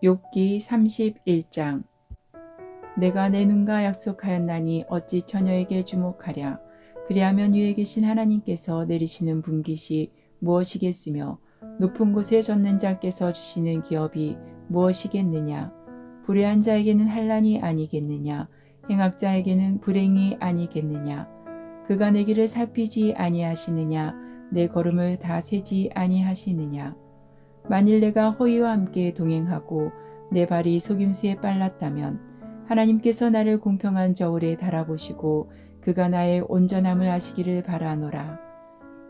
욥기 31장. 내가 내 눈과 약속하였나니 어찌 처녀에게 주목하랴. 그리하면 위에 계신 하나님께서 내리시는 분깃이 무엇이겠으며 높은 곳에 젖는 자께서 주시는 기업이 무엇이겠느냐. 불의한 자에게는 환난이 아니겠느냐. 행악자에게는 불행이 아니겠느냐. 그가 내 길을 살피지 아니하시느냐. 내 걸음을 다 세지 아니하시느냐. 만일 내가 허위와 함께 동행하고 내 발이 속임수에 빨랐다면 하나님께서 나를 공평한 저울에 달아보시고 그가 나의 온전함을 아시기를 바라노라.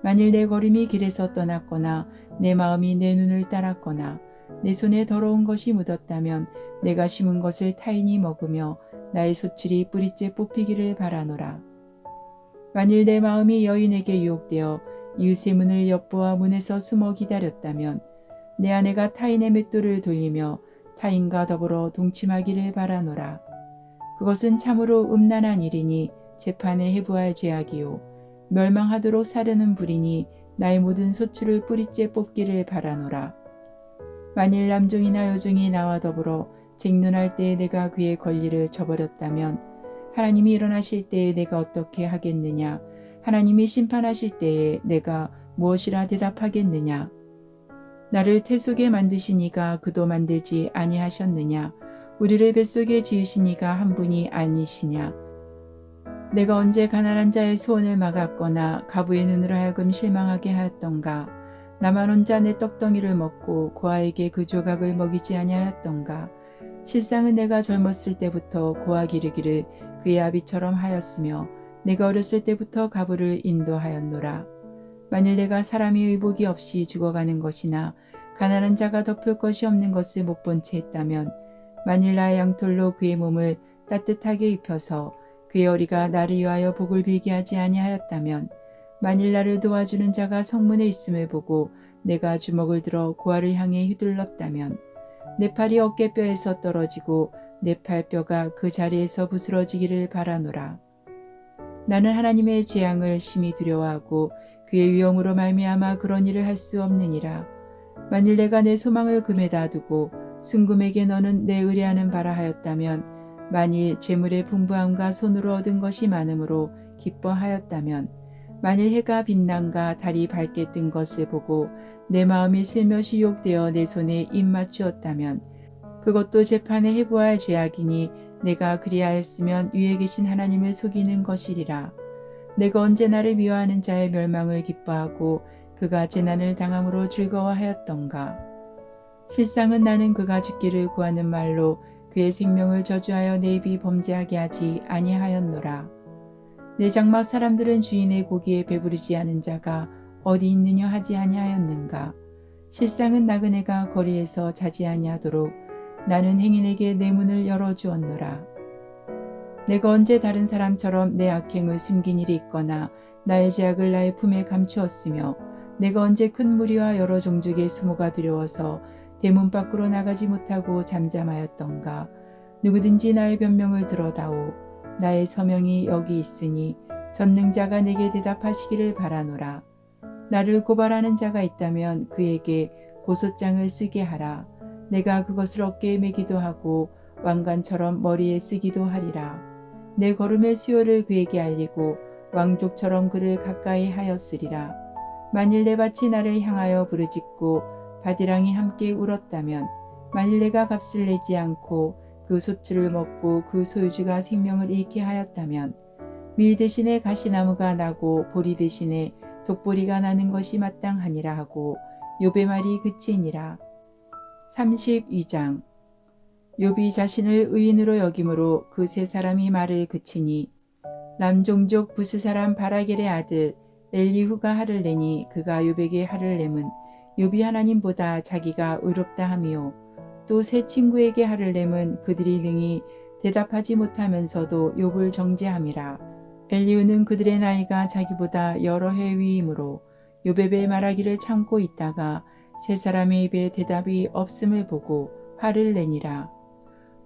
만일 내 걸음이 길에서 떠났거나 내 마음이 내 눈을 따랐거나 내 손에 더러운 것이 묻었다면 내가 심은 것을 타인이 먹으며 나의 소출이 뿌리째 뽑히기를 바라노라. 만일 내 마음이 여인에게 유혹되어 이웃의 문을 엿보아 문에서 숨어 기다렸다면 내 아내가 타인의 맷돌을 돌리며 타인과 더불어 동침하기를 바라노라. 그것은 참으로 음란한 일이니 재판에 해부할 죄악이요 멸망하도록 사르는 불이니 나의 모든 소출을 뿌리째 뽑기를 바라노라. 만일 남종이나 여종이 나와 더불어 쟁론할 때에 내가 그의 권리를 저버렸다면 하나님이 일어나실 때에 내가 어떻게 하겠느냐. 하나님이 심판하실 때에 내가 무엇이라 대답하겠느냐. 나를 태속에 만드시니가 그도 만들지 아니하셨느냐. 우리를 뱃속에 지으시니가 한 분이 아니시냐. 내가 언제 가난한 자의 소원을 막았거나 가부의 눈으로 하여금 실망하게 하였던가. 나만 혼자 내 떡덩이를 먹고 고아에게 그 조각을 먹이지 아니하였던가. 실상은 내가 젊었을 때부터 고아 기르기를 그의 아비처럼 하였으며 내가 어렸을 때부터 가부를 인도하였노라. 만일 내가 사람의 의복이 없이 죽어가는 것이나 가난한 자가 덮을 것이 없는 것을 못 본 채 했다면 만일 나의 양털로 그의 몸을 따뜻하게 입혀서 그의 어리가 나를 위하여 복을 빌게 하지 아니하였다면 만일 나를 도와주는 자가 성문에 있음을 보고 내가 주먹을 들어 고아를 향해 휘둘렀다면 내 팔이 어깨뼈에서 떨어지고 내 팔뼈가 그 자리에서 부스러지기를 바라노라. 나는 하나님의 재앙을 심히 두려워하고 그의 위엄으로 말미암아 그런 일을 할 수 없느니라. 만일 내가 내 소망을 금에다 두고 순금에게 너는 내 의뢰하는 바라 하였다면 만일 재물의 풍부함과 손으로 얻은 것이 많음으로 기뻐하였다면 만일 해가 빛남과 달이 밝게 뜬 것을 보고 내 마음이 슬며시 유혹되어 내 손에 입 맞추었다면 그것도 재판에 해부할 죄악이니 내가 그리하였으면 위에 계신 하나님을 속이는 것이리라. 내가 언제 나를 미워하는 자의 멸망을 기뻐하고 그가 재난을 당함으로 즐거워하였던가. 실상은 나는 그가 죽기를 구하는 말로 그의 생명을 저주하여 내 입이 범죄하게 하지 아니하였노라. 내 장막 사람들은 주인의 고기에 배부르지 않은 자가 어디 있느냐 하지 아니하였는가. 실상은 나그네가 거리에서 자지 아니하도록 나는 행인에게 내 문을 열어주었노라. 내가 언제 다른 사람처럼 내 악행을 숨긴 일이 있거나 나의 죄악을 나의 품에 감추었으며 내가 언제 큰 무리와 여러 종족의 수모가 두려워서 대문 밖으로 나가지 못하고 잠잠하였던가. 누구든지 나의 변명을 들어다오. 나의 서명이 여기 있으니 전능자가 내게 대답하시기를 바라노라. 나를 고발하는 자가 있다면 그에게 고소장을 쓰게 하라. 내가 그것을 어깨에 매기도 하고 왕관처럼 머리에 쓰기도 하리라. 내 걸음의 수요를 그에게 알리고 왕족처럼 그를 가까이 하였으리라. 만일 내 밭이 나를 향하여 부르짖고 바디랑이 함께 울었다면 만일 내가 값을 내지 않고 그 소출을 먹고 그 소유주가 생명을 잃게 하였다면 밀 대신에 가시나무가 나고 보리 대신에 독보리가 나는 것이 마땅하니라 하고 욥의 말이 그치니라. 32장. 욥이 자신을 의인으로 여김으로 그 세 사람이 말을 그치니 남종족 부스 사람 바라겔의 아들 엘리후가 화를 내니 그가 욥에게 화를 내면 욥이 하나님보다 자기가 의롭다 함이요 또 세 친구에게 화를 내면 그들이 능히 대답하지 못하면서도 욥을 정죄함이라. 엘리후는 그들의 나이가 자기보다 여러 해 위이므로 욥에게 말하기를 참고 있다가 세 사람의 입에 대답이 없음을 보고 화를 내니라.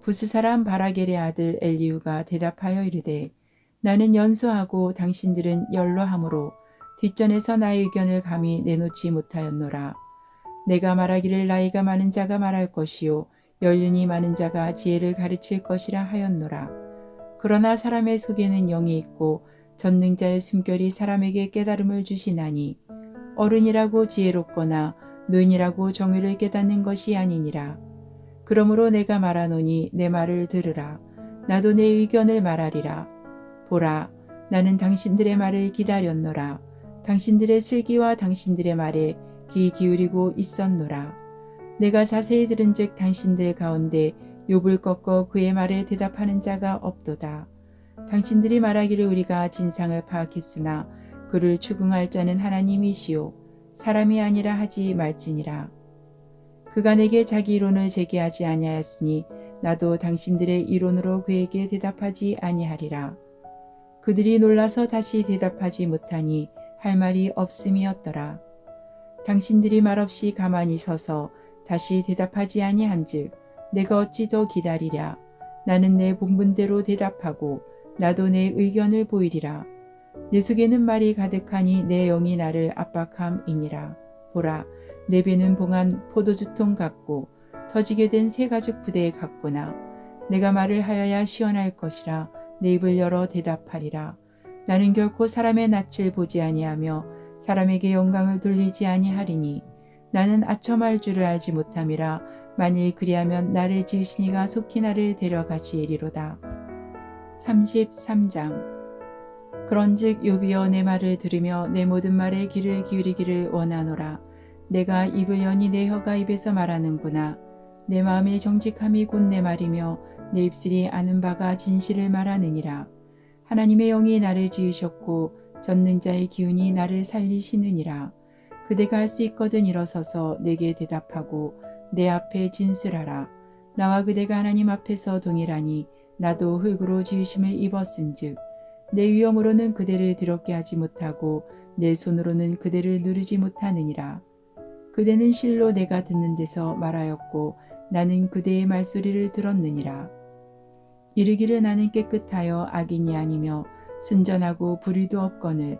부스 사람 바라겔의 아들 엘리후가 대답하여 이르되 나는 연소하고 당신들은 연로하므로 뒷전에서 나의 의견을 감히 내놓지 못하였노라. 내가 말하기를 나이가 많은 자가 말할 것이요 연륜이 많은 자가 지혜를 가르칠 것이라 하였노라. 그러나 사람의 속에는 영이 있고 전능자의 숨결이 사람에게 깨달음을 주시나니 어른이라고 지혜롭거나 노인이라고 정의를 깨닫는 것이 아니니라. 그러므로 내가 말하노니 내 말을 들으라. 나도 내 의견을 말하리라. 보라, 나는 당신들의 말을 기다렸노라. 당신들의 슬기와 당신들의 말에 귀 기울이고 있었노라. 내가 자세히 들은즉 당신들 가운데 욥을 꺾어 그의 말에 대답하는 자가 없도다. 당신들이 말하기를 우리가 진상을 파악했으나 그를 추궁할 자는 하나님이시요 사람이 아니라 하지 말지니라. 그가 내게 자기 이론을 제기하지 아니하였으니 나도 당신들의 이론으로 그에게 대답하지 아니하리라. 그들이 놀라서 다시 대답하지 못하니 할 말이 없음이었더라. 당신들이 말없이 가만히 서서 다시 대답하지 아니한즉 내가 어찌 더 기다리랴. 나는 내 본분대로 대답하고 나도 내 의견을 보이리라. 내 속에는 말이 가득하니 내 영이 나를 압박함이니라. 보라, 내 배는 봉한 포도주통 같고 터지게 된 새 가죽 부대 같구나. 내가 말을 하여야 시원할 것이라 내 입을 열어 대답하리라. 나는 결코 사람의 낯을 보지 아니하며 사람에게 영광을 돌리지 아니하리니 나는 아첨할 줄을 알지 못함이라. 만일 그리하면 나를 지으신 이가 속히 나를 데려가시리로다. 33장. 그런즉 욥이여 내 말을 들으며 내 모든 말에 귀를 기울이기를 원하노라. 내가 입을 여니 내 혀가 입에서 말하는구나. 내 마음의 정직함이 곧 내 말이며 내 입술이 아는 바가 진실을 말하느니라. 하나님의 영이 나를 지으셨고 전능자의 기운이 나를 살리시느니라. 그대가 할 수 있거든 일어서서 내게 대답하고 내 앞에 진술하라. 나와 그대가 하나님 앞에서 동일하니 나도 흙으로 지으심을 입었은즉 내 위엄으로는 그대를 더럽게 하지 못하고 내 손으로는 그대를 누르지 못하느니라. 그대는 실로 내가 듣는 데서 말하였고 나는 그대의 말소리를 들었느니라. 이르기를 나는 깨끗하여 악인이 아니며 순전하고 불의도 없거늘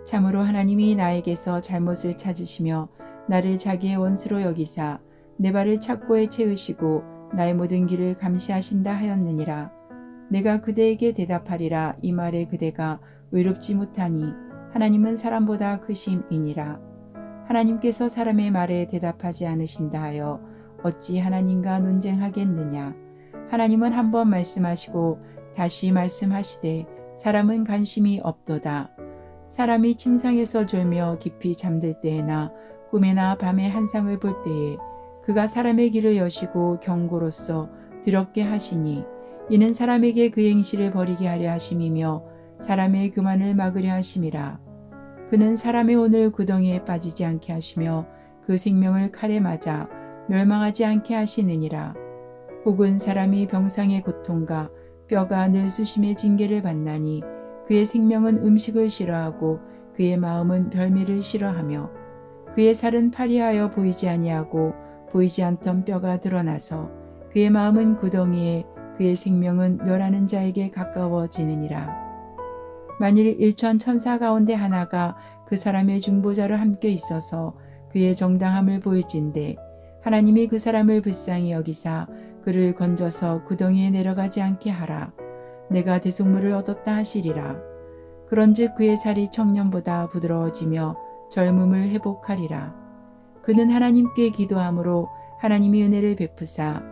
참으로 하나님이 나에게서 잘못을 찾으시며 나를 자기의 원수로 여기사 내 발을 착고에 채우시고 나의 모든 길을 감시하신다 하였느니라. 내가 그대에게 대답하리라. 이 말에 그대가 의롭지 못하니 하나님은 사람보다 크심이니라. 하나님께서 사람의 말에 대답하지 않으신다 하여 어찌 하나님과 논쟁하겠느냐. 하나님은 한 번 말씀하시고 다시 말씀하시되 사람은 관심이 없도다. 사람이 침상에서 졸며 깊이 잠들 때에나 꿈에나 밤에 한상을 볼 때에 그가 사람의 길을 여시고 경고로써 더럽게 하시니 이는 사람에게 그 행실을 버리게 하려 하심이며 사람의 교만을 막으려 하심이라. 그는 사람의 혼을 구덩이에 빠지지 않게 하시며 그 생명을 칼에 맞아 멸망하지 않게 하시느니라. 혹은 사람이 병상의 고통과 뼈가 늘쑤심의 징계를 받나니 그의 생명은 음식을 싫어하고 그의 마음은 별미를 싫어하며 그의 살은 파리하여 보이지 아니하고 보이지 않던 뼈가 드러나서 그의 마음은 구덩이에 그의 생명은 멸하는 자에게 가까워지느니라. 만일 일천 천사 가운데 하나가 그 사람의 중보자로 함께 있어서 그의 정당함을 보일진대 하나님이 그 사람을 불쌍히 여기사 그를 건져서 구덩이에 내려가지 않게 하라. 내가 대속물을 얻었다 하시리라. 그런즉 그의 살이 청년보다 부드러워지며 젊음을 회복하리라. 그는 하나님께 기도함으로 하나님이 은혜를 베푸사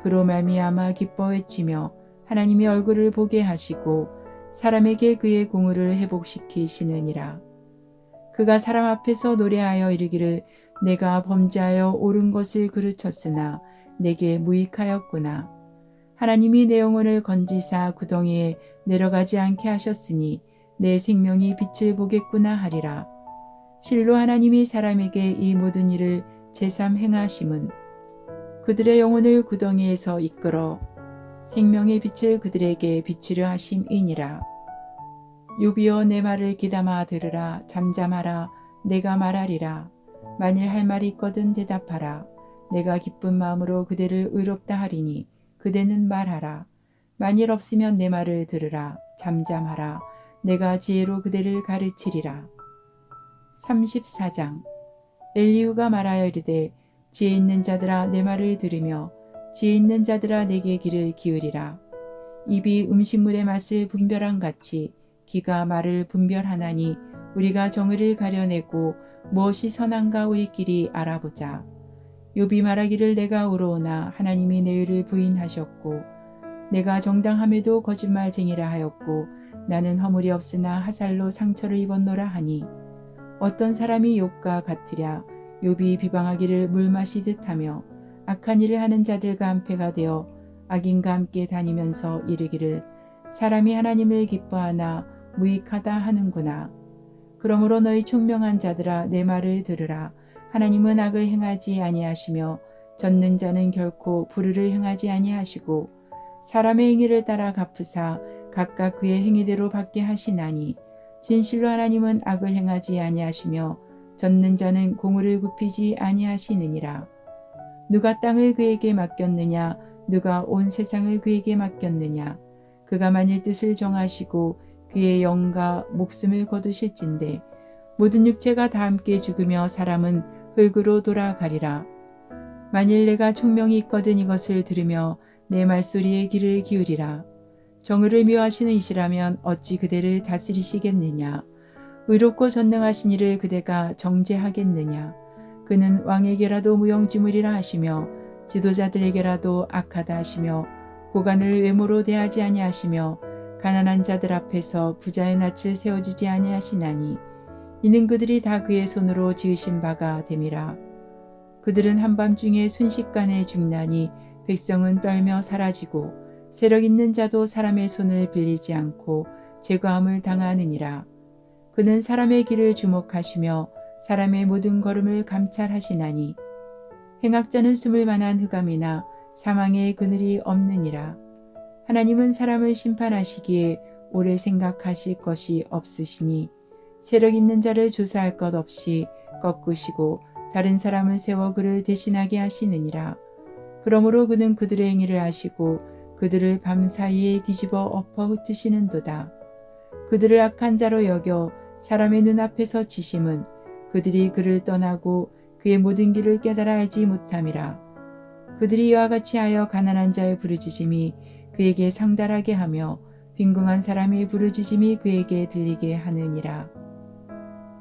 그로 말미암아 기뻐 외치며 하나님의 얼굴을 보게 하시고 사람에게 그의 공의를 회복시키시느니라. 그가 사람 앞에서 노래하여 이르기를 내가 범죄하여 옳은 것을 그르쳤으나 내게 무익하였구나. 하나님이 내 영혼을 건지사 구덩이에 내려가지 않게 하셨으니 내 생명이 빛을 보겠구나 하리라. 실로 하나님이 사람에게 이 모든 일을 제삼 행하심은 그들의 영혼을 구덩이에서 이끌어 생명의 빛을 그들에게 비추려 하심이니라. 욥이여 내 말을 귀담아 들으라. 잠잠하라. 내가 말하리라. 만일 할 말이 있거든 대답하라. 내가 기쁜 마음으로 그대를 의롭다 하리니 그대는 말하라. 만일 없으면 내 말을 들으라. 잠잠하라. 내가 지혜로 그대를 가르치리라. 34장. 엘리후가 말하여 이르되 지혜 있는 자들아 내 말을 들으며 지혜 있는 자들아 내게 귀를 기울이라. 입이 음식물의 맛을 분별한 같이 귀가 말을 분별하나니 우리가 정의를 가려내고 무엇이 선한가 우리끼리 알아보자. 욥이 말하기를 내가 의로우나 하나님이 내 의를 부인하셨고 내가 정당함에도 거짓말쟁이라 하였고 나는 허물이 없으나 하살로 상처를 입었노라 하니 어떤 사람이 욥과 같으랴. 욥이 비방하기를 물 마시듯 하며 악한 일을 하는 자들과 한패가 되어 악인과 함께 다니면서 이르기를 사람이 하나님을 기뻐하나 무익하다 하는구나. 그러므로 너희 총명한 자들아 내 말을 들으라. 하나님은 악을 행하지 아니하시며 젖는 자는 결코 불의를 행하지 아니하시고 사람의 행위를 따라 갚으사 각각 그의 행위대로 받게 하시나니 진실로 하나님은 악을 행하지 아니하시며 젖는 자는 공의를 굽히지 아니하시느니라. 누가 땅을 그에게 맡겼느냐 누가 온 세상을 그에게 맡겼느냐. 그가 만일 뜻을 정하시고 그의 영과 목숨을 거두실진데 모든 육체가 다 함께 죽으며 사람은 흙으로 돌아가리라. 만일 내가 총명이 있거든 이것을 들으며 내 말소리에 귀를 기울이라. 정의를 미워하시는 이시라면 어찌 그대를 다스리시겠느냐. 의롭고 전능하신 이를 그대가 정죄하겠느냐. 그는 왕에게라도 무용지물이라 하시며 지도자들에게라도 악하다 하시며 고관을 외모로 대하지 아니하시며 가난한 자들 앞에서 부자의 낯을 세워주지 아니하시나니 이는 그들이 다 그의 손으로 지으신 바가 됨이라. 그들은 한밤중에 순식간에 죽나니 백성은 떨며 사라지고 세력 있는 자도 사람의 손을 빌리지 않고 제거함을 당하느니라. 그는 사람의 길을 주목하시며 사람의 모든 걸음을 감찰하시나니 행악자는 숨을 만한 흑암이나 사망의 그늘이 없느니라. 하나님은 사람을 심판하시기에 오래 생각하실 것이 없으시니 세력 있는 자를 조사할 것 없이 꺾으시고 다른 사람을 세워 그를 대신하게 하시느니라. 그러므로 그는 그들의 행위를 아시고 그들을 밤사이에 뒤집어 엎어 흩으시는도다. 그들을 악한 자로 여겨 사람의 눈앞에서 치심은 그들이 그를 떠나고 그의 모든 길을 깨달아 알지 못함이라. 그들이 이와 같이 하여 가난한 자의 부르짖음이 그에게 상달하게 하며 빈궁한 사람의 부르짖음이 그에게 들리게 하느니라.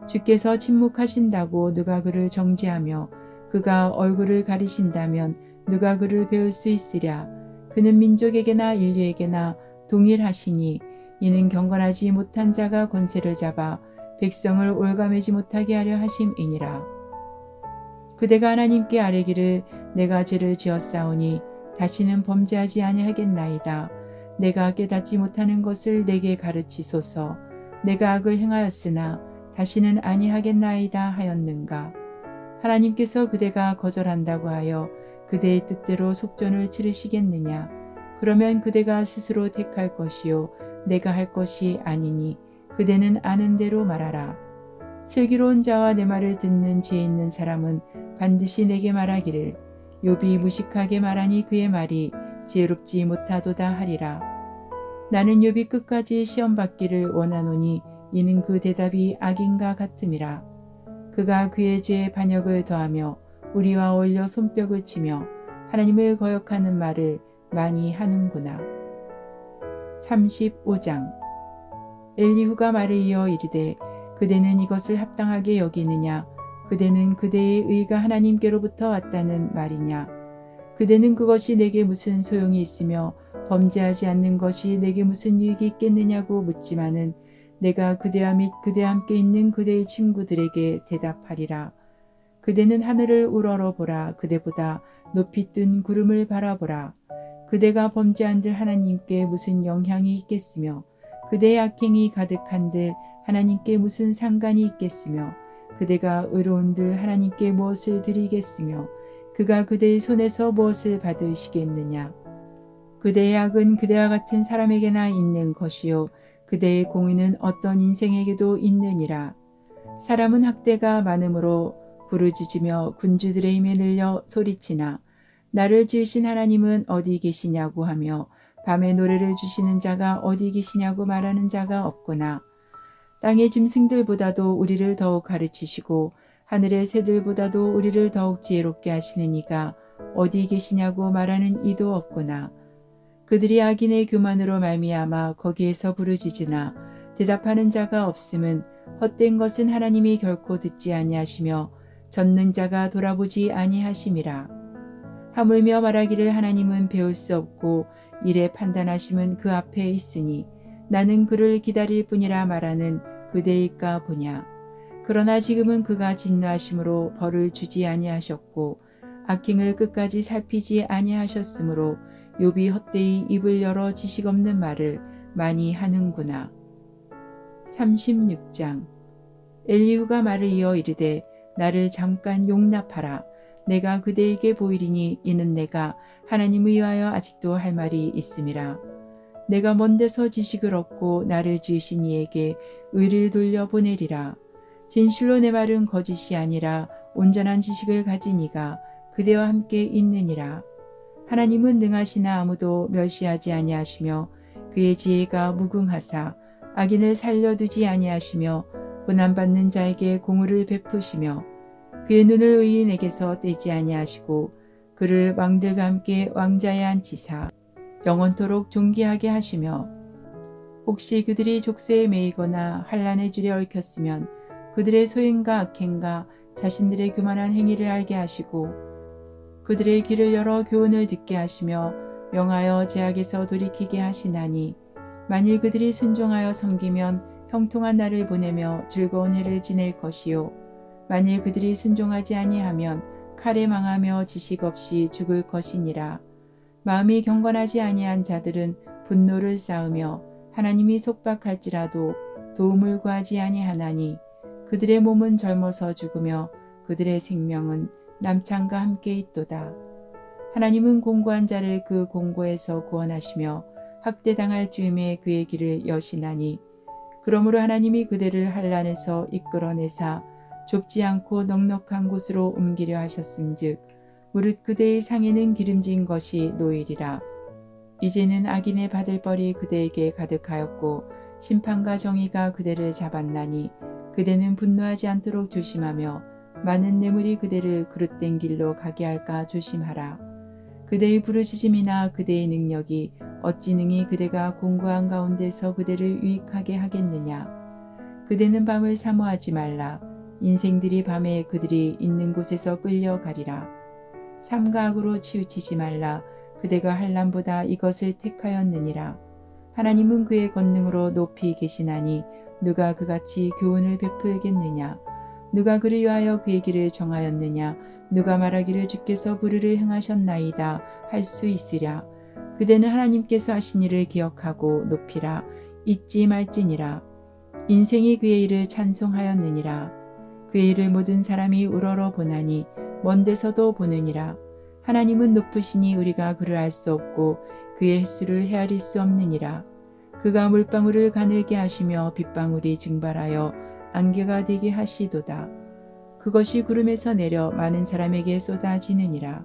주께서 침묵하신다고 누가 그를 정죄하며 그가 얼굴을 가리신다면 누가 그를 배울 수 있으랴. 그는 민족에게나 인류에게나 동일하시니 이는 경건하지 못한 자가 권세를 잡아 백성을 올가매지 못하게 하려 하심이니라. 그대가 하나님께 아뢰기를 내가 죄를 지었사오니 다시는 범죄하지 아니하겠나이다. 내가 깨닫지 못하는 것을 내게 가르치소서. 내가 악을 행하였으나 다시는 아니하겠나이다 하였는가. 하나님께서 그대가 거절한다고 하여 그대의 뜻대로 속전을 치르시겠느냐. 그러면 그대가 스스로 택할 것이요 내가 할 것이 아니니 그대는 아는 대로 말하라. 슬기로운 자와 내 말을 듣는 지혜 있는 사람은 반드시 내게 말하기를 욥이 무식하게 말하니 그의 말이 지혜롭지 못하도다 하리라. 나는 욥이 끝까지 시험받기를 원하노니 이는 그 대답이 악인과 같음이라. 그가 그의 죄에 반역을 더하며 우리와 어울려 손뼉을 치며 하나님을 거역하는 말을 많이 하는구나. 35장 엘리후가 말을 이어 이르되 그대는 이것을 합당하게 여기느냐. 그대는 그대의 의가 하나님께로부터 왔다는 말이냐. 그대는 그것이 내게 무슨 소용이 있으며 범죄하지 않는 것이 내게 무슨 유익이 있겠느냐고 묻지만은 내가 그대와 및 그대와 함께 있는 그대의 친구들에게 대답하리라. 그대는 하늘을 우러러보라. 그대보다 높이 뜬 구름을 바라보라. 그대가 범죄한들 하나님께 무슨 영향이 있겠으며 그대의 악행이 가득한들 하나님께 무슨 상관이 있겠으며 그대가 의로운들 하나님께 무엇을 드리겠으며 그가 그대의 손에서 무엇을 받으시겠느냐. 그대의 악은 그대와 같은 사람에게나 있는 것이요 그대의 공의는 어떤 인생에게도 있느니라. 사람은 학대가 많음으로 부르짖으며 군주들의 힘에 늘려 소리치나 나를 지으신 하나님은 어디 계시냐고 하며 밤에 노래를 주시는 자가 어디 계시냐고 말하는 자가 없구나. 땅의 짐승들보다도 우리를 더욱 가르치시고 하늘의 새들보다도 우리를 더욱 지혜롭게 하시는 이가 어디 계시냐고 말하는 이도 없구나. 그들이 악인의 교만으로 말미암아 거기에서 부르짖으나 대답하는 자가 없음은 헛된 것은 하나님이 결코 듣지 아니하시며 전능자가 돌아보지 아니하심이라. 하물며 말하기를 하나님은 배울 수 없고 이래 판단하심은 그 앞에 있으니 나는 그를 기다릴 뿐이라 말하는 그대일까 보냐. 그러나 지금은 그가 진노하심으로 벌을 주지 아니하셨고 악행을 끝까지 살피지 아니하셨으므로 욥이 헛되이 입을 열어 지식 없는 말을 많이 하는구나. 36장. 엘리후가 말을 이어 이르되 나를 잠깐 용납하라. 내가 그대에게 보이리니 이는 내가 하나님을 위하여 아직도 할 말이 있음이라. 내가 먼 데서 지식을 얻고 나를 지으신 이에게 의를 돌려보내리라. 진실로 내 말은 거짓이 아니라 온전한 지식을 가진 이가 그대와 함께 있느니라. 하나님은 능하시나 아무도 멸시하지 아니하시며 그의 지혜가 무궁하사 악인을 살려두지 아니하시며 고난받는 자에게 공의를 베푸시며 그의 눈을 의인에게서 떼지 아니하시고 그를 왕들과 함께 왕자에 앉히사 영원토록 존귀하게 하시며 혹시 그들이 족쇄에 매이거나 환난의 줄에 얽혔으면 그들의 소행과 악행과 자신들의 교만한 행위를 알게 하시고 그들의 귀를 열어 교훈을 듣게 하시며 명하여 죄악에서 돌이키게 하시나니 만일 그들이 순종하여 섬기면 형통한 날을 보내며 즐거운 해를 지낼 것이요 만일 그들이 순종하지 아니하면 칼에 망하며 지식 없이 죽을 것이니라. 마음이 경건하지 아니한 자들은 분노를 쌓으며 하나님이 속박할지라도 도움을 구하지 아니하나니 그들의 몸은 젊어서 죽으며 그들의 생명은 남창과 함께 있도다. 하나님은 공고한 자를 그 공고에서 구원하시며 학대당할 즈음에 그의 길을 여시나니 그러므로 하나님이 그대를 환난에서 이끌어내사 좁지 않고 넉넉한 곳으로 옮기려 하셨은즉 무릇 그대의 상에는 기름진 것이 놓이리라. 이제는 악인의 받을 벌이 그대에게 가득하였고 심판과 정의가 그대를 잡았나니 그대는 분노하지 않도록 조심하며 많은 뇌물이 그대를 그릇된 길로 가게 할까 조심하라. 그대의 부르짖음이나 그대의 능력이 어찌 능히 그대가 공고한 가운데서 그대를 유익하게 하겠느냐. 그대는 밤을 사모하지 말라. 인생들이 밤에 그들이 있는 곳에서 끌려가리라. 삼가 악으로 치우치지 말라. 그대가 환난보다 이것을 택하였느니라. 하나님은 그의 권능으로 높이 계시나니 누가 그같이 교훈을 베풀겠느냐. 누가 그를 위하여 그의 길을 정하였느냐. 누가 말하기를 주께서 불의를 행하셨나이다 할 수 있으랴. 그대는 하나님께서 하신 일을 기억하고 높이라. 잊지 말지니라. 인생이 그의 일을 찬송하였느니라. 그의 일을 모든 사람이 우러러 보나니 먼 데서도 보느니라. 하나님은 높으시니 우리가 그를 알 수 없고 그의 횟수를 헤아릴 수 없느니라. 그가 물방울을 가늘게 하시며 빗방울이 증발하여 안개가 되게 하시도다. 그것이 구름에서 내려 많은 사람에게 쏟아지느니라.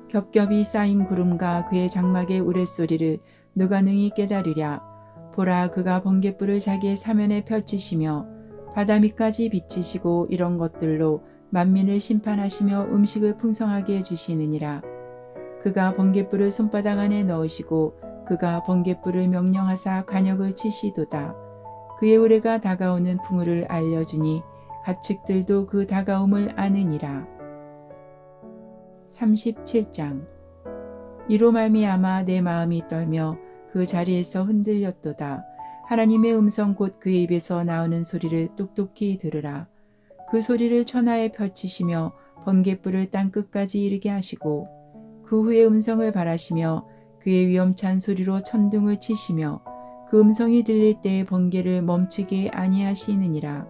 겹겹이 쌓인 구름과 그의 장막의 우레소리를 누가 능히 깨달으랴. 보라, 그가 번갯불을 자기의 사면에 펼치시며 바다 밑까지 비치시고 이런 것들로 만민을 심판하시며 음식을 풍성하게 해주시느니라. 그가 번갯불을 손바닥 안에 넣으시고 그가 번갯불을 명령하사 간역을 치시도다. 그의 우레가 다가오는 풍우를 알려주니 가축들도 그 다가옴을 아느니라. 37장. 이로 말미암아 내 마음이 떨며 그 자리에서 흔들렸도다. 하나님의 음성 곧 그의 입에서 나오는 소리를 똑똑히 들으라. 그 소리를 천하에 펼치시며 번갯불을 땅 끝까지 이르게 하시고 그 후에 음성을 발하시며 그의 위엄찬 소리로 천둥을 치시며 그 음성이 들릴 때에 번개를 멈추게 아니하시느니라.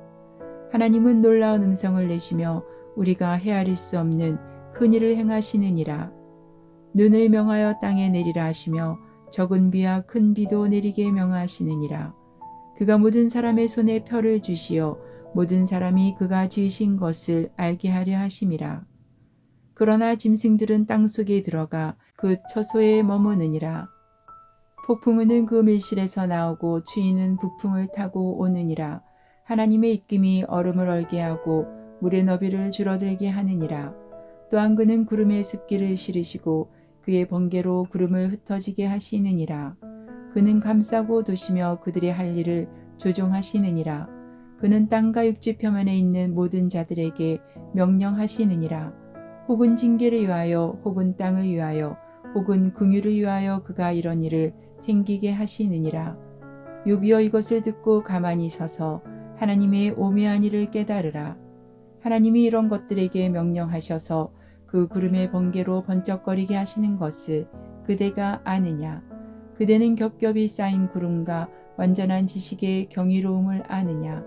하나님은 놀라운 음성을 내시며 우리가 헤아릴 수 없는 큰 일을 행하시느니라. 눈을 명하여 땅에 내리라 하시며 적은 비와 큰 비도 내리게 명하시느니라. 그가 모든 사람의 손에 표를 주시어 모든 사람이 그가 지으신 것을 알게 하려 하심이라. 그러나 짐승들은 땅속에 들어가 그 처소에 머무느니라. 폭풍우는 그 밀실에서 나오고 추위는 북풍을 타고 오느니라. 하나님의 입김이 얼음을 얼게 하고 물의 너비를 줄어들게 하느니라. 또한 그는 구름에 습기를 실으시고 그의 번개로 구름을 흩어지게 하시느니라. 그는 감싸고 도시며 그들의 할 일을 조종하시느니라. 그는 땅과 육지 표면에 있는 모든 자들에게 명령하시느니라. 혹은 징계를 위하여 혹은 땅을 위하여 혹은 긍휼을 위하여 그가 이런 일을 생기게 하시느니라. 욥이여 이것을 듣고 가만히 서서 하나님의 오묘한 일을 깨달으라. 하나님이 이런 것들에게 명령하셔서 그 구름의 번개로 번쩍거리게 하시는 것을 그대가 아느냐? 그대는 겹겹이 쌓인 구름과 완전한 지식의 경이로움을 아느냐?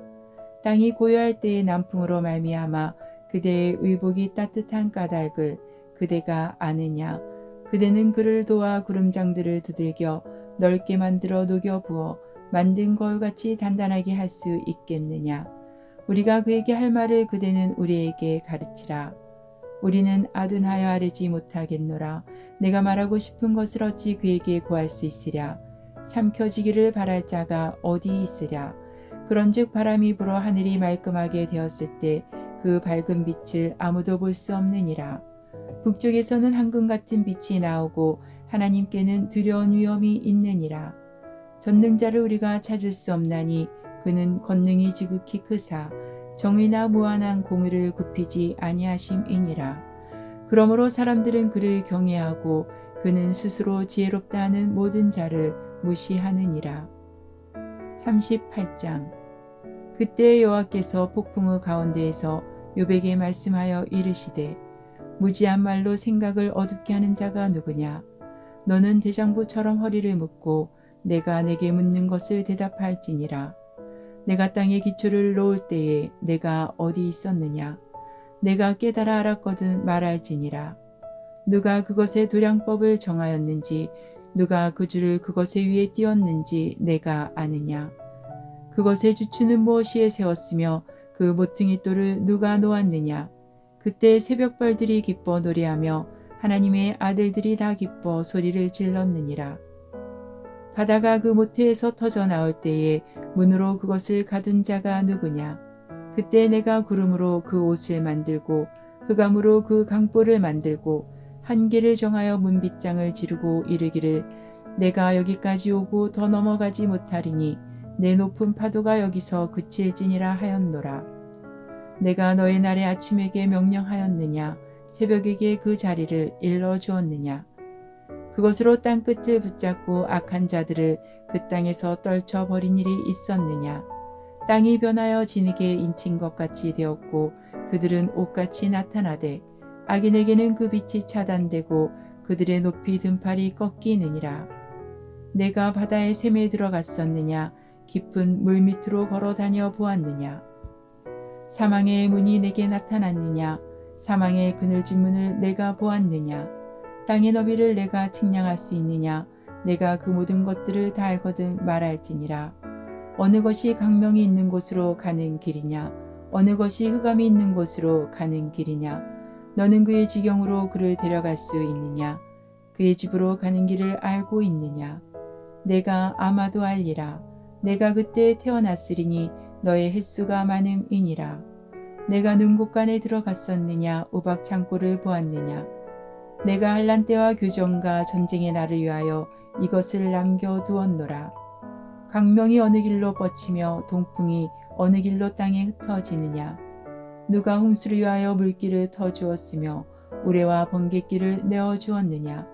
땅이 고요할 때의 남풍으로 말미암아 그대의 의복이 따뜻한 까닭을 그대가 아느냐? 그대는 그를 도와 구름장들을 두들겨 넓게 만들어 녹여 부어 만든 거울같이 단단하게 할 수 있겠느냐? 우리가 그에게 할 말을 그대는 우리에게 가르치라. 우리는 아둔하여 아뢰지 못하겠노라. 내가 말하고 싶은 것을 어찌 그에게 구할 수 있으랴. 삼켜지기를 바랄 자가 어디 있으랴. 그런즉 바람이 불어 하늘이 말끔하게 되었을 때 그 밝은 빛을 아무도 볼 수 없느니라. 북쪽에서는 황금 같은 빛이 나오고 하나님께는 두려운 위험이 있느니라. 전능자를 우리가 찾을 수 없나니 그는 권능이 지극히 크사 정의나 무한한 공의를 굽히지 아니하심이니라. 그러므로 사람들은 그를 경외하고 그는 스스로 지혜롭다 하는 모든 자를 무시하느니라. 38장. 그때 여호와께서 폭풍의 가운데에서 욥에게 말씀하여 이르시되 무지한 말로 생각을 어둡게 하는 자가 누구냐? 너는 대장부처럼 허리를 묶고 내가 내게 묻는 것을 대답할지니라. 내가 땅에 기초를 놓을 때에 내가 어디 있었느냐? 내가 깨달아 알았거든 말할지니라. 누가 그것의 도량법을 정하였는지 누가 그 줄을 그것의 위에 띄웠는지 내가 아느냐? 그것의 주추는 무엇이에 세웠으며 그 모퉁이 돌을 누가 놓았느냐? 그때 새벽벌들이 기뻐 노래하며 하나님의 아들들이 다 기뻐 소리를 질렀느니라. 바다가 그 모태에서 터져 나올 때에 문으로 그것을 가둔 자가 누구냐? 그때 내가 구름으로 그 옷을 만들고 흑암으로 그 강보를 만들고 한계를 정하여 문빗장을 지르고 이르기를 내가 여기까지 오고 더 넘어가지 못하리니 내 높은 파도가 여기서 그칠지니라 하였노라. 내가 너의 날에 아침에게 명령하였느냐? 새벽에게 그 자리를 일러주었느냐? 그것으로 땅끝을 붙잡고 악한 자들을 그 땅에서 떨쳐버린 일이 있었느냐? 땅이 변하여 진흙에 인친 것 같이 되었고 그들은 옷같이 나타나되 악인에게는 그 빛이 차단되고 그들의 높이 등팔이 꺾이느니라. 내가 바다의 샘에 들어갔었느냐? 깊은 물 밑으로 걸어 다녀 보았느냐? 사망의 문이 내게 나타났느냐? 사망의 그늘진 문을 내가 보았느냐? 땅의 너비를 내가 측량할 수 있느냐? 내가 그 모든 것들을 다 알거든 말할지니라. 어느 것이 강명이 있는 곳으로 가는 길이냐? 어느 것이 흑암이 있는 곳으로 가는 길이냐? 너는 그의 지경으로 그를 데려갈 수 있느냐? 그의 집으로 가는 길을 알고 있느냐? 내가 아마도 알리라. 내가 그때 태어났으리니 너의 횟수가 많음이니라. 내가 눈곳간에 들어갔었느냐? 우박 창고를 보았느냐? 내가 환난 때와 교정과 전쟁의 날을 위하여 이것을 남겨두었노라. 강명이 어느 길로 뻗치며 동풍이 어느 길로 땅에 흩어지느냐? 누가 홍수를 위하여 물길을 터주었으며 우레와 번갯길을 내어주었느냐?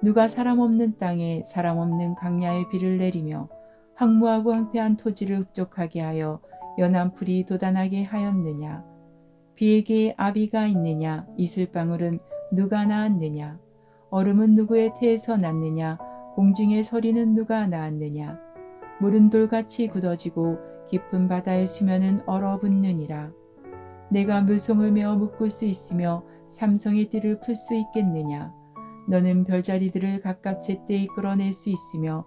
누가 사람 없는 땅에 사람 없는 강야에 비를 내리며 황무하고 황폐한 토지를 흡족하게 하여 연한 풀이 돋아나게 하였느냐? 비에게 아비가 있느냐? 이슬방울은 누가 낳았느냐? 얼음은 누구의 태에서 났느냐? 공중의 서리는 누가 낳았느냐? 물은 돌같이 굳어지고 깊은 바다의 수면은 얼어붙느니라. 내가 물송을 메어 묶을 수 있으며 삼성의 띠를 풀 수 있겠느냐? 너는 별자리들을 각각 제때 이끌어낼 수 있으며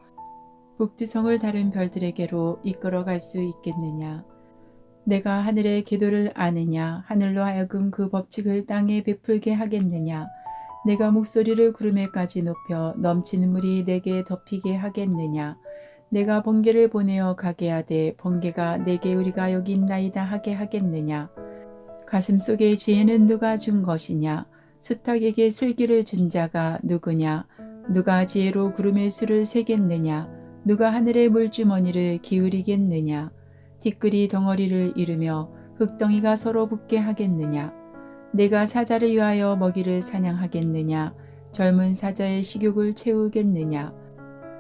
북두성을 다른 별들에게로 이끌어갈 수 있겠느냐? 내가 하늘의 궤도를 아느냐? 하늘로 하여금 그 법칙을 땅에 베풀게 하겠느냐? 내가 목소리를 구름에까지 높여 넘치는 물이 내게 덮이게 하겠느냐? 내가 번개를 보내어 가게 하되 번개가 내게 우리가 여기 있나이다 하게 하겠느냐? 가슴 속의 지혜는 누가 준 것이냐? 수탉에게 슬기를 준 자가 누구냐? 누가 지혜로 구름의 수를 세겠느냐? 누가 하늘의 물주머니를 기울이겠느냐? 티끌이 덩어리를 이루며 흙덩이가 서로 붙게 하겠느냐? 내가 사자를 위하여 먹이를 사냥하겠느냐? 젊은 사자의 식욕을 채우겠느냐?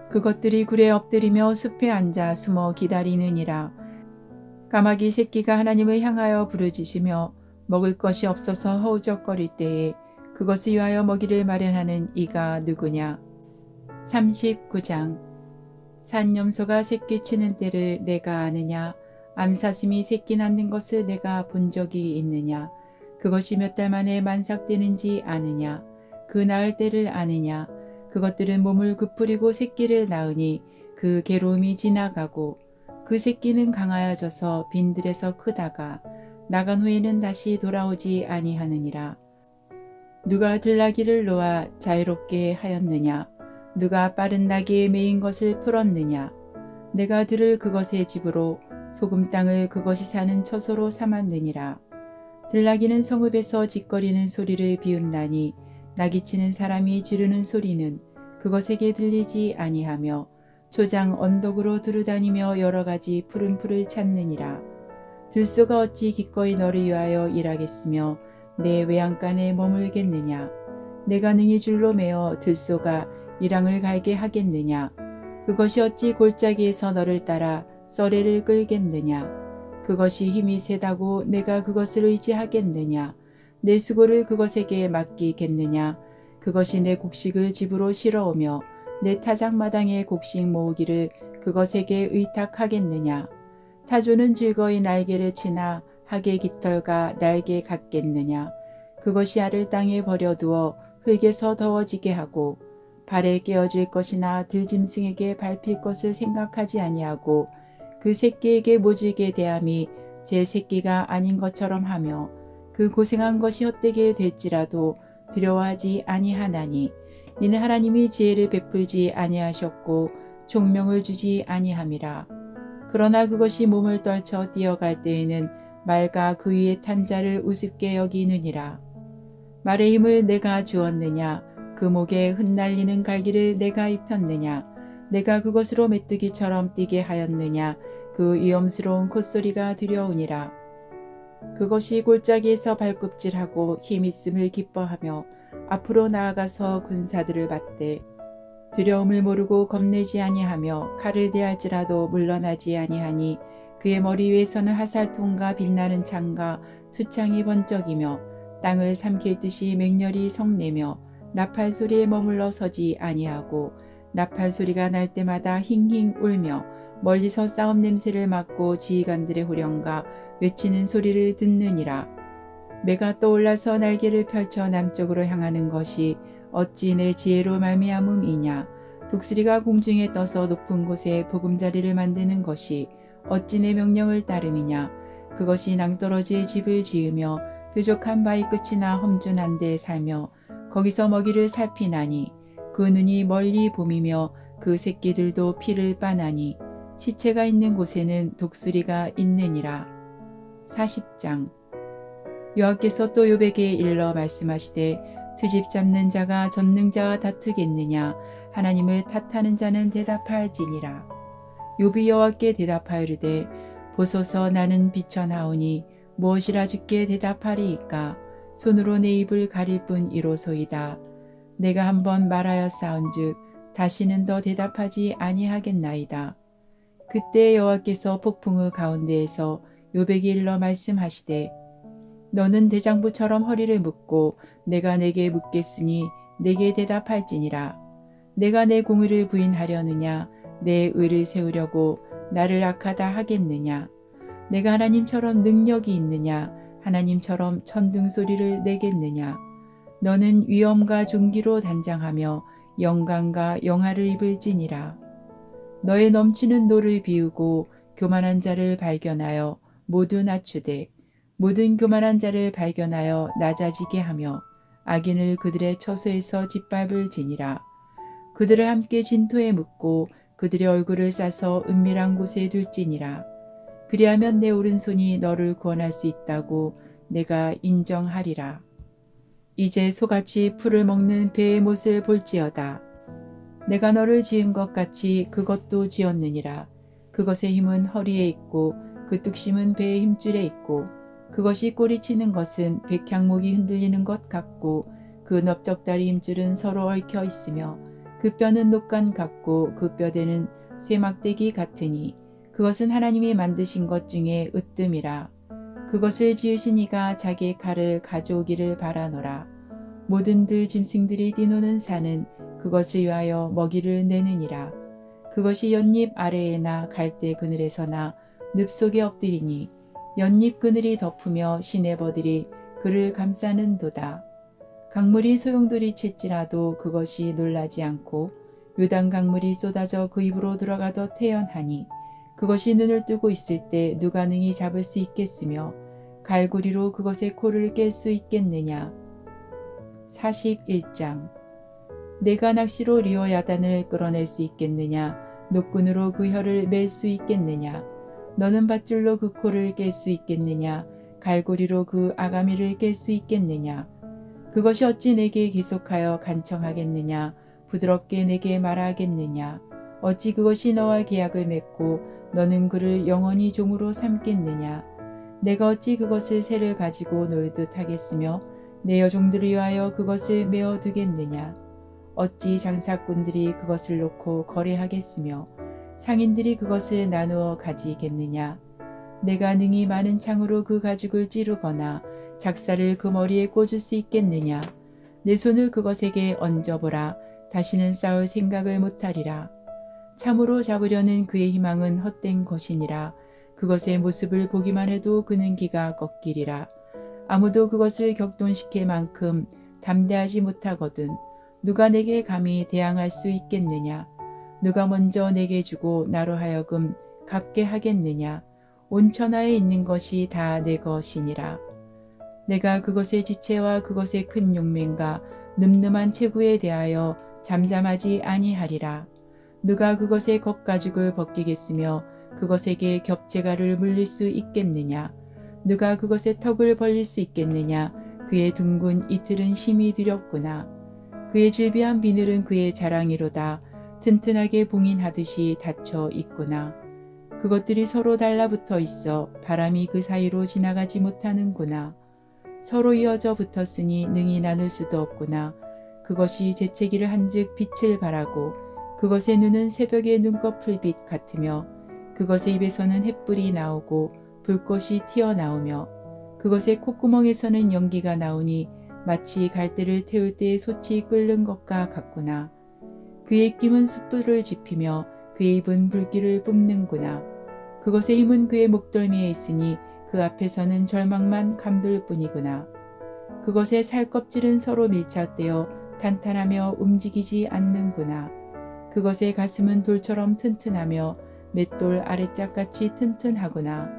그것들이 굴에 엎드리며 숲에 앉아 숨어 기다리느니라. 까마귀 새끼가 하나님을 향하여 부르짖으며 먹을 것이 없어서 허우적거릴 때에 그것을 위하여 먹이를 마련하는 이가 누구냐? 39장. 산염소가 새끼 치는 때를 내가 아느냐? 암사슴이 새끼 낳는 것을 내가 본 적이 있느냐? 그것이 몇 달 만에 만삭되는지 아느냐? 그 낳을 때를 아느냐? 그것들은 몸을 구부리고 새끼를 낳으니 그 괴로움이 지나가고 그 새끼는 강하여져서 빈들에서 크다가 나간 후에는 다시 돌아오지 아니하느니라. 누가 들나귀를 놓아 자유롭게 하였느냐? 누가 빠른 나귀에 매인 것을 풀었느냐? 내가 들을 그것의 집으로 소금 땅을 그것이 사는 처소로 삼았느니라. 들나귀는 성읍에서 짓거리는 소리를 비웃나니 나귀치는 사람이 지르는 소리는 그것에게 들리지 아니하며 초장 언덕으로 두루다니며 여러 가지 푸른 풀을 찾느니라. 들소가 어찌 기꺼이 너를 위하여 일하겠으며 내 외양간에 머물겠느냐? 내가 능히 줄로 매어 들소가 이랑을 갈게 하겠느냐? 그것이 어찌 골짜기에서 너를 따라 썰애를 끌겠느냐? 그것이 힘이 세다고 내가 그것을 의지하겠느냐? 내 수고를 그것에게 맡기겠느냐? 그것이 내 곡식을 집으로 실어오며 내 타작마당에 곡식 모으기를 그것에게 의탁하겠느냐? 타조는 즐거이 날개를 치나 하계 깃털과 날개 같겠느냐? 그것이 알을 땅에 버려두어 흙에서 더워지게 하고 발에 깨어질 것이나 들짐승에게 밟힐 것을 생각하지 아니하고 그 새끼에게 모질게 대함이 제 새끼가 아닌 것처럼 하며 그 고생한 것이 헛되게 될지라도 두려워하지 아니하나니 이는 하나님이 지혜를 베풀지 아니하셨고 총명을 주지 아니함이라. 그러나 그것이 몸을 떨쳐 뛰어갈 때에는 말과 그 위에 탄 자를 우습게 여기느니라. 말의 힘을 내가 주었느냐? 그 목에 흩날리는 갈기를 내가 입혔느냐? 내가 그것으로 메뚜기처럼 뛰게 하였느냐? 그 위험스러운 콧소리가 두려우니라. 그것이 골짜기에서 발굽질하고 힘있음을 기뻐하며 앞으로 나아가서 군사들을 받되 두려움을 모르고 겁내지 아니하며 칼을 대할지라도 물러나지 아니하니 그의 머리 위에서는 화살통과 빛나는 창과 투창이 번쩍이며 땅을 삼킬 듯이 맹렬히 성내며 나팔 소리에 머물러 서지 아니하고 나팔 소리가 날 때마다 힝힝 울며 멀리서 싸움 냄새를 맡고 지휘관들의 후령과 외치는 소리를 듣느니라. 매가 떠올라서 날개를 펼쳐 남쪽으로 향하는 것이 어찌 내 지혜로 말미암음이냐? 독수리가 공중에 떠서 높은 곳에 보금자리를 만드는 것이 어찌 내 명령을 따름이냐? 그것이 낭떠러지에 집을 지으며 뾰족한 바위 끝이나 험준한 데에 살며 거기서 먹이를 살피나니 그 눈이 멀리 봄이며 그 새끼들도 피를 빠나니 시체가 있는 곳에는 독수리가 있느니라. 40장. 여호와께서 또 욥에게 일러 말씀하시되 트집 잡는 자가 전능자와 다투겠느냐? 하나님을 탓하는 자는 대답할지니라. 욥이 여호와께 대답하여르되 보소서 나는 비천하오니 무엇이라 주께 대답하리이까? 손으로 내 입을 가릴 뿐 이로소이다. 내가 한번 말하여 싸운즉 다시는 더 대답하지 아니하겠나이다. 그때 여호와께서 폭풍의 가운데에서 욥에게 일러 말씀하시되 너는 대장부처럼 허리를 묶고 내가 내게 묻겠으니 내게 대답할지니라. 내가 내 공의를 부인하려느냐? 내 의를 세우려고 나를 악하다 하겠느냐? 내가 하나님처럼 능력이 있느냐? 하나님처럼 천둥소리를 내겠느냐? 너는 위엄과 존귀로 단장하며 영광과 영화를 입을지니라. 너의 넘치는 노를 비우고 교만한 자를 발견하여 모두 낮추되 모든 교만한 자를 발견하여 낮아지게 하며 악인을 그들의 처소에서 짓밟을지니라. 그들을 함께 진토에 묻고 그들의 얼굴을 싸서 은밀한 곳에 둘지니라. 그리하면 내 오른손이 너를 구원할 수 있다고 내가 인정하리라. 이제 소같이 풀을 먹는 배의 못을 볼지어다. 내가 너를 지은 것 같이 그것도 지었느니라. 그것의 힘은 허리에 있고 그 뚝심은 배의 힘줄에 있고 그것이 꼬리치는 것은 백향목이 흔들리는 것 같고 그 넓적다리 힘줄은 서로 얽혀 있으며 그 뼈는 녹간 같고 그 뼈대는 쇠막대기 같으니 그것은 하나님이 만드신 것 중에 으뜸이라. 그것을 지으신 이가 자기의 칼을 가져오기를 바라노라. 모든 들 짐승들이 뛰노는 산은 그것을 위하여 먹이를 내느니라. 그것이 연잎 아래에나 갈대 그늘에서나 늪 속에 엎드리니 연잎 그늘이 덮으며 시내버들이 그를 감싸는도다. 강물이 소용돌이 칠지라도 그것이 놀라지 않고 요단 강물이 쏟아져 그 입으로 들어가도 태연하니 그것이 눈을 뜨고 있을 때 누가 능히 잡을 수 있겠으며 갈고리로 그것의 코를 깰 수 있겠느냐. 41장. 내가 낚시로 리어야단을 끌어낼 수 있겠느냐. 노끈으로 그 혀를 맬 수 있겠느냐. 너는 밧줄로 그 코를 깰 수 있겠느냐. 갈고리로 그 아가미를 깰 수 있겠느냐. 그것이 어찌 내게 계속하여 간청하겠느냐. 부드럽게 내게 말하겠느냐. 어찌 그것이 너와 계약을 맺고 너는 그를 영원히 종으로 삼겠느냐. 내가 어찌 그것을 새를 가지고 놀듯 하겠으며 내 여종들을 위하여 그것을 메어 두겠느냐. 어찌 장사꾼들이 그것을 놓고 거래하겠으며 상인들이 그것을 나누어 가지겠느냐. 내가 능히 많은 창으로 그 가죽을 찌르거나 작사를 그 머리에 꽂을 수 있겠느냐. 내 손을 그것에게 얹어보라. 다시는 싸울 생각을 못하리라. 참으로 잡으려는 그의 희망은 헛된 것이니라. 그것의 모습을 보기만 해도 그는 기가 꺾이리라. 아무도 그것을 격동시킬 만큼 담대하지 못하거든 누가 내게 감히 대항할 수 있겠느냐. 누가 먼저 내게 주고 나로 하여금 갚게 하겠느냐. 온 천하에 있는 것이 다 내 것이니라. 내가 그것의 지체와 그것의 큰 용맹과 늠름한 체구에 대하여 잠잠하지 아니하리라. 누가 그것의 겉가죽을 벗기겠으며 그것에게 겹체가를 물릴 수 있겠느냐. 누가 그것의 턱을 벌릴 수 있겠느냐. 그의 둥근 이틀은 심히 두렵구나. 그의 질비한 비늘은 그의 자랑이로다. 튼튼하게 봉인하듯이 닫혀 있구나. 그것들이 서로 달라붙어 있어 바람이 그 사이로 지나가지 못하는구나. 서로 이어져 붙었으니 능히 나눌 수도 없구나. 그것이 재채기를 한즉 빛을 발하고 그것의 눈은 새벽의 눈꺼풀빛 같으며 그것의 입에서는 햇불이 나오고 불꽃이 튀어나오며 그것의 콧구멍에서는 연기가 나오니 마치 갈대를 태울 때의 솥이 끓는 것과 같구나. 그의 낌은 숯불을 지피며 그의 입은 불길을 뿜는구나. 그것의 힘은 그의 목덜미에 있으니 그 앞에서는 절망만 감돌 뿐이구나. 그것의 살껍질은 서로 밀착되어 탄탄하며 움직이지 않는구나. 그것의 가슴은 돌처럼 튼튼하며 맷돌 아래짝같이 튼튼하구나.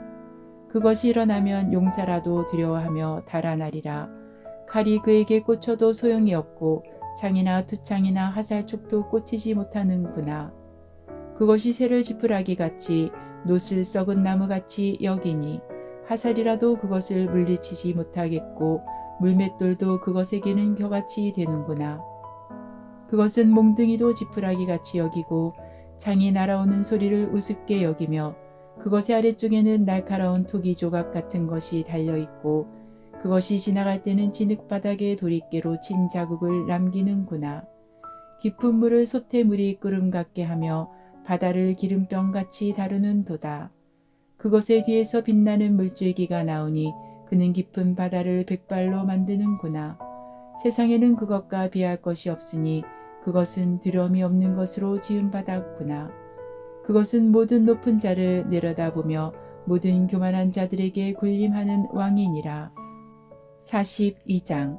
그것이 일어나면 용사라도 두려워하며 달아나리라. 칼이 그에게 꽂혀도 소용이 없고 창이나 투창이나 화살촉도 꽂히지 못하는구나. 그것이 새를 지푸라기 같이 놋을 썩은 나무같이 여기니 화살이라도 그것을 물리치지 못하겠고 물맷돌도 그것에게는 겨같이 되는구나. 그것은 몽둥이도 지푸라기 같이 여기고 창이 날아오는 소리를 우습게 여기며 그것의 아래쪽에는 날카로운 토기 조각 같은 것이 달려있고 그것이 지나갈 때는 진흙바닥에 도리깨로 친 자국을 남기는구나. 깊은 물을 솥에물이 끓음 같게 하며 바다를 기름병같이 다루는 도다. 그것의 뒤에서 빛나는 물줄기가 나오니 그는 깊은 바다를 백발로 만드는구나. 세상에는 그것과 비할 것이 없으니 그것은 두려움이 없는 것으로 지은 바다구나. 그것은 모든 높은 자를 내려다보며 모든 교만한 자들에게 군림하는 왕이니라. 42장.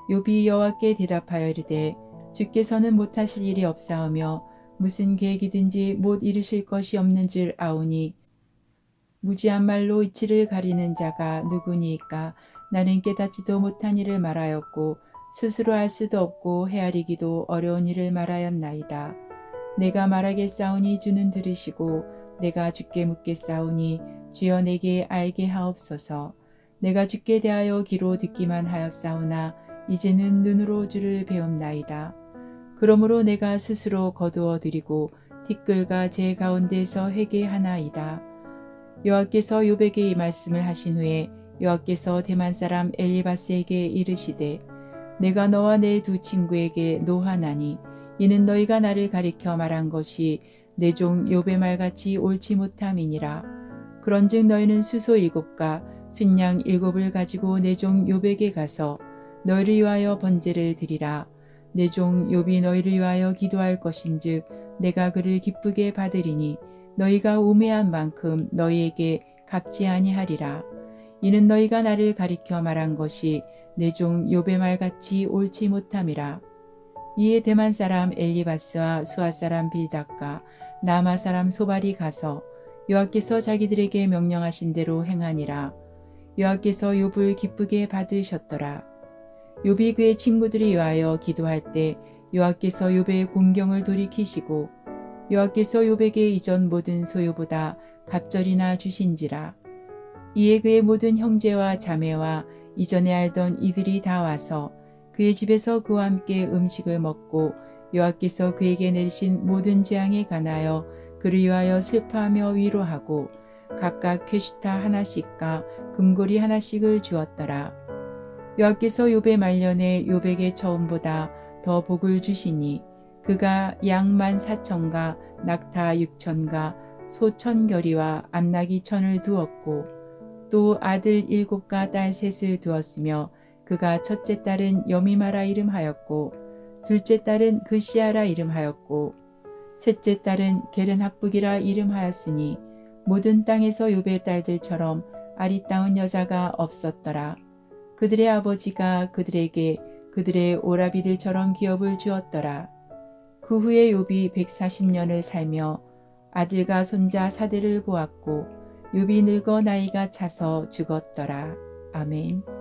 욥이 여호와께 대답하여 이르되 주께서는 못하실 일이 없사오며 무슨 계획이든지 못 이루실 것이 없는 줄 아오니 무지한 말로 이치를 가리는 자가 누구니이까. 나는 깨닫지도 못한 일을 말하였고 스스로 알 수도 없고 헤아리기도 어려운 일을 말하였나이다. 내가 말하겠사오니 주는 들으시고 내가 주께 묻겠사오니 주여 내게 알게 하옵소서. 내가 주께 대하여 귀로 듣기만 하였사오나 이제는 눈으로 주를 배움나이다. 그러므로 내가 스스로 거두어 드리고 티끌과 제 가운데서 회개하나이다. 여호와께서 욥에게 이 말씀을 하신 후에 여호와께서 대만 사람 엘리바스에게 이르시되 내가 너와 내 두 친구에게 노하나니 이는 너희가 나를 가리켜 말한 것이 내 종 욥의 말같이 옳지 못함이니라. 그런즉 너희는 수소 7과 순양 7을 가지고 내 종 욥에게 가서 너희를 위하여 번제를 드리라. 내 종 욥이 너희를 위하여 기도할 것인즉 내가 그를 기쁘게 받으리니 너희가 우매한 만큼 너희에게 갚지 아니하리라. 이는 너희가 나를 가리켜 말한 것이 내 종 욥의 말같이 옳지 못함이라. 이에 대만 사람 엘리바스와 수아 사람 빌닷과 나마 사람 소발이 가서 여호와께서 자기들에게 명령하신 대로 행하니라. 여호와께서 욥을 기쁘게 받으셨더라. 욥이 그의 친구들이 위하여 기도할 때 여호와께서 욥의 공경을 돌이키시고 여호와께서 욥에게 이전 모든 소유보다 갑절이나 주신지라. 이에 그의 모든 형제와 자매와 이전에 알던 이들이 다 와서 그의 집에서 그와 함께 음식을 먹고 여호와께서 그에게 내리신 모든 재앙에 관하여 그를 위하여 슬퍼하며 위로하고 각각 퀘시타 하나씩과 금고리 하나씩을 주었더라. 여호와께서 욥의 말년에 욥에게 처음보다 더 복을 주시니 그가 양 14,000과 낙타 6,000과 소 1,000결이와 암나기 1,000을 두었고 또 아들 7과 딸 3을 두었으며 그가 첫째 딸은 여미마라 이름하였고 둘째 딸은 그시아라 이름하였고 셋째 딸은 게렌합북이라 이름하였으니 모든 땅에서 욥의 딸들처럼 아리따운 여자가 없었더라. 그들의 아버지가 그들에게 그들의 오라비들처럼 기업을 주었더라. 그 후에 욥이 140년을 살며 아들과 손자 4대를 보았고 욥이 늙어 나이가 차서 죽었더라. 아멘.